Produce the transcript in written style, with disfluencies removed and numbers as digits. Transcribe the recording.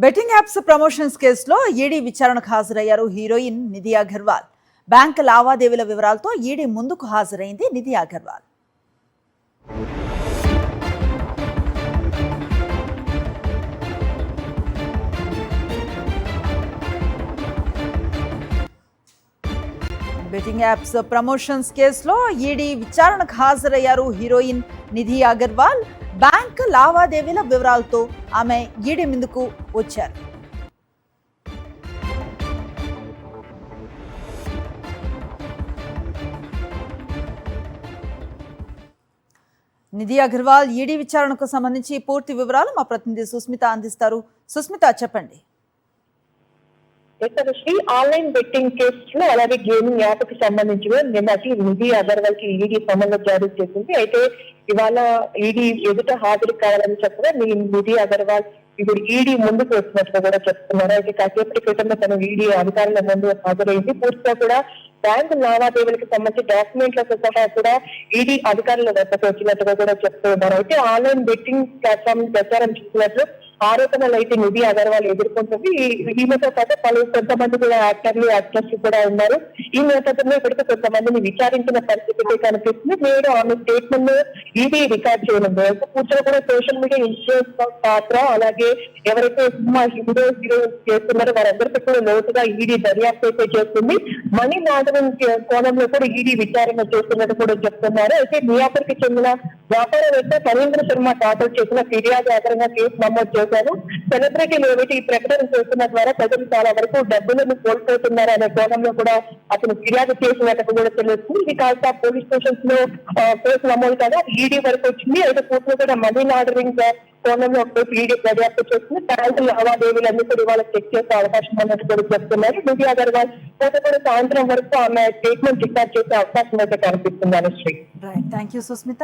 Betting apps promotions కేసులో ED విచారణకు హాజరయ్యారు హీరోయిన్ నిధి అగర్వాల్. బ్యాంక్ లావాదేవీల వివరాలతో ఈడీ ముందుకు హాజరైంది Nidhi Agarwal. Betting apps promotions కేసులో ఈడీ విచారణకు హాజరయ్యారు హీరోయిన్ నిధి అగర్వాల్. బ్యాంక్ లావాదేవీల వివరాలతో ఆమె ఈడీ ముందుకు వచ్చారు. నిధి అగర్వాల్ ఈడీ విచారణకు సంబంధించి పూర్తి వివరాలు మా ప్రతినిధి సుస్మిత అందిస్తారు. సుస్మిత, చెప్పండి. ఆన్లైన్ బెట్టింగ్ కేసులో అలాగే గేమింగ్ యాప్ కి సంబంధించి నిన్నటి నిధి అగర్వాల్ కి ఈడీ సమన్లు జారీ చేసింది. అయితే ఇవాళ ఈడీ ఎదుట హాజరు కావాలని చెప్పగా నిధి అగర్వాల్ ఇప్పుడు ఈడీ ముందుకు వచ్చినట్టుగా కూడా చెప్తున్నారు. అయితే కాసేపటి క్రితంలో తను ఈడీ అధికారుల ముందు హాజరైంది. పూర్తిగా కూడా బ్యాంకు లావాదేవీలకు సంబంధించి డాక్యుమెంట్లతో సహా కూడా ఈడీ అధికారుల వద్దకు వచ్చినట్టుగా కూడా చెప్తున్నారు. అయితే ఆన్లైన్ బెట్టింగ్ ప్లాట్ఫామ్ ప్రచారం చూసినట్లు ఆరోపణలు అయితే నిధి అగర్వాల్ ఎదుర్కొంటుంది. ఈమెతో పాటు కొంతమంది కూడా యాక్టర్లు యాక్టర్స్ కూడా ఉన్నారు. ఈ నేపథ్యంలో ఇప్పటికీ కొంతమందిని విచారించిన పరిస్థితి కనిపిస్తుంది. నేడు ఆమె స్టేట్మెంట్ ఈడీ రికార్డ్ చేయనుంది. పూర్తిగా కూడా సోషల్ మీడియా ఇన్ఫ్లుయెన్స్ పాత్ర, అలాగే ఎవరైతే సినిమా హీరోయిన్స్ చేస్తున్నారో వారందరికీ కూడా లోతుగా ఈడీ దర్యాప్తు అయితే చేస్తుంది. మనీ లాండరింగ్ కోణంలో కూడా ఈడీ విచారణ చేస్తున్నట్టు కూడా చెప్తున్నారు. అయితే మియాపూర్కి చెందిన వ్యాపారవేత్త ఫణీంద్ర శర్మ దాఖలు చేసిన ఫిర్యాదు ఆధారంగా కేసు నమోదు చేశారు. సెలబ్రిటీలు ఏవైతే ఈ ప్రకటన చేస్తున్న ద్వారా ప్రజలు చాలా వరకు డబ్బులను కోల్పోతున్నారు అనే కోణంలో కూడా అతను ఫిర్యాదు చేసినట్టు కూడా తెలుస్తుంది. ఇది కాస్త పోలీస్ స్టేషన్స్ లో కేసు నమోదు కాగా ఈడీ వరకు వచ్చింది. అయితే పూర్తిగా కూడా మనీ లాండరింగ్ కోణంలో ఈడీ దర్యాప్తు చేస్తుంది. బ్యాంకు లావాదేవీలన్నీ కూడా ఇవాళ చెక్ చేసే అవకాశం అన్నట్టు కూడా చెప్తున్నారు. నిధి అగర్వాల్ కూడా సాయంత్రం వరకు ఆమె స్టేట్మెంట్ రికార్డ్ చేసే అవకాశం అయితే కనిపిస్తుంది. Anushree, thank you Susmitha.